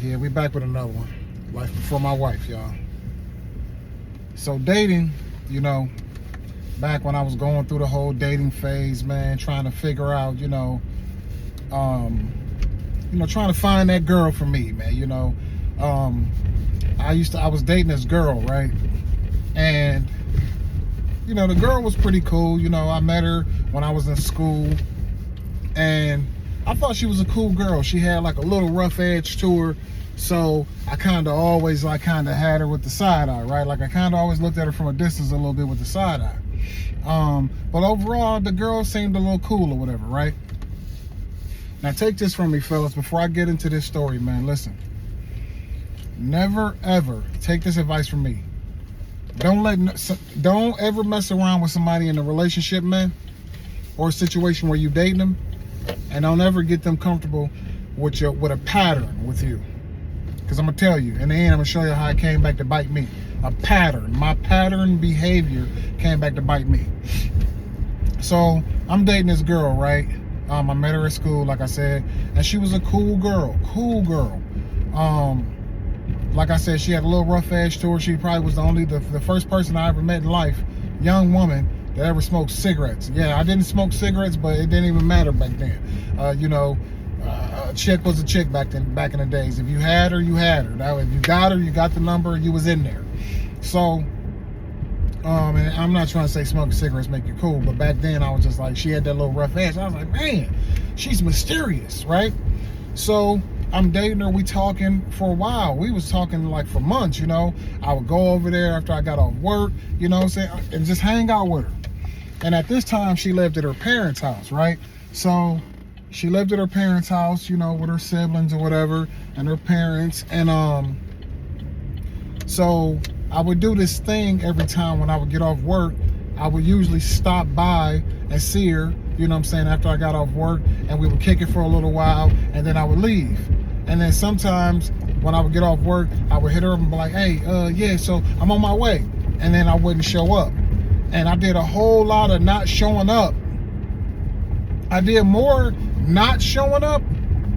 Yeah, we back with another one. Life before my wife, y'all. So dating, back when I was going through the whole dating phase, man, trying to figure out, trying to find that girl for me, man. I was dating this girl, right? And the girl was pretty cool. I met her when I was in school, and I thought she was a cool girl. She had like a little rough edge to her, so I kind of always had her with the side eye, right? Like I kind of always looked at her from a distance a little bit with the side eye. But overall, the girl seemed a little cool or whatever, right? Now take this from me, fellas, before I get into this story, man. Listen, never ever take this advice from me. Don't ever mess around with somebody in a relationship, man, or a situation where you're dating them, and don't ever get them comfortable with a pattern with you. Because I'm gonna tell you, in the end, I'm gonna show you how it came back to bite me. A pattern, my pattern behavior came back to bite me. So I'm dating this girl, right? I met her at school, like I said, and she was a cool girl. Like I said, she had a little rough edge to her. She probably was the first person I ever met in life, young woman, that ever smoked cigarettes. Yeah, I didn't smoke cigarettes, but it didn't even matter back then. A chick was a chick back in the days. If you had her, you had her. Now, if you got her, you got the number, you was in there. So, and I'm not trying to say smoking cigarettes make you cool, but back then I was just like, she had that little rough edge. I was like, man, she's mysterious, right? So I'm dating her, we talking for a while. We was talking like for months, I would go over there after I got off work, and just hang out with her. And at this time, she lived at her parents' house, right? So she lived at her parents' house, with her siblings or whatever, and her parents. And so I would do this thing every time when I would get off work. I would usually stop by and see her, after I got off work, and we would kick it for a little while, and then I would leave. And then sometimes when I would get off work, I would hit her up and be like, hey, yeah, so I'm on my way. And then I wouldn't show up. And I did a whole lot of not showing up. I did more not showing up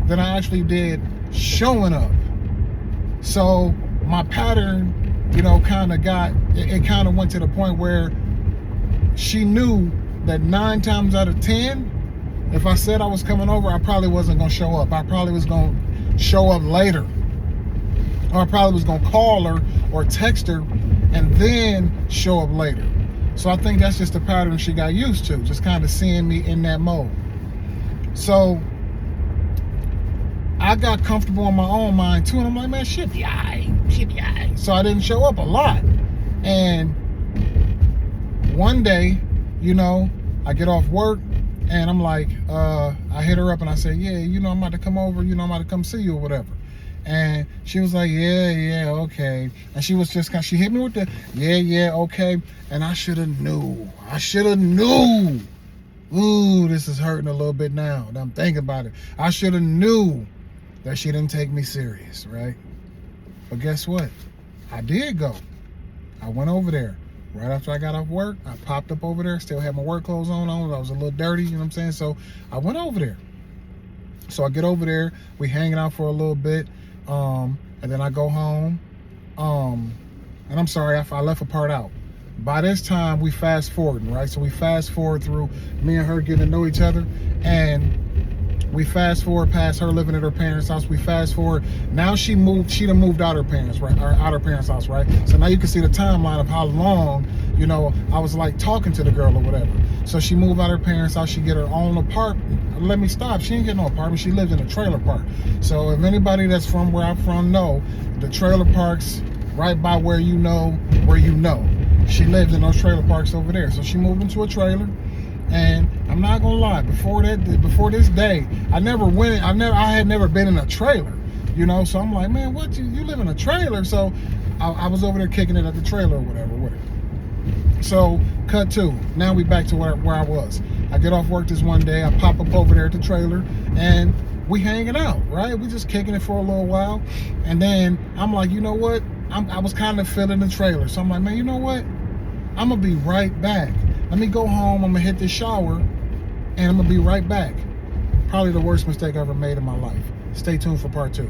than I actually did showing up. So my pattern, kind of went to the point where she knew that 9 times out of 10, if I said I was coming over, I probably wasn't going to show up. I probably was going to show up later. Or I probably was going to call her or text her and then show up later. So I think that's just a pattern she got used to, just kind of seeing me in that mode. So I got comfortable in my own mind too, and I'm like, man, shit be aight. So I didn't show up a lot. And one day, I get off work, and I'm like, I hit her up and I say, yeah, I'm about to come over, I'm about to come see you or whatever. And she was like, yeah, okay. And she was she hit me with the, yeah, okay. And I should have knew. Ooh, this is hurting a little bit now that I'm thinking about it. I should have knew that she didn't take me serious, right? But guess what? I did go. I went over there. Right after I got off work, I popped up over there, still had my work clothes on. I was a little dirty, So I went over there. So I get over there, we hanging out for a little bit, and then I go home. And I'm sorry, I left a part out. By this time, we fast forwarding, right? So we fast forward through me and her getting to know each other, and we fast forward past her living at her parents' house. We fast forward. Now she done moved out her parents, right? Or out her parents' house, right? So now you can see the timeline of how long, I was like talking to the girl or whatever. So she moved out her parents' house. She get her own apartment. Let me stop. She ain't get no apartment. She lived in a trailer park. So if anybody that's from where I'm from know, the trailer parks right by where you know. She lived in those trailer parks over there. So she moved into a trailer. And I'm not gonna lie, before this day, I had never been in a trailer, so I'm like, man, what, you live in a trailer? So I was over there kicking it at the trailer or whatever with her. So cut to, now we back to where I was. I get off work this one day, I pop up over there at the trailer, and we hanging out, right? We just kicking it for a little while. And then I'm like, you know what? I was kind of feeling the trailer. So I'm like, man, you know what? I'm gonna be right back. Let me go home, I'm gonna hit the shower, and I'm gonna be right back. Probably the worst mistake I ever made in my life. Stay tuned for part 2.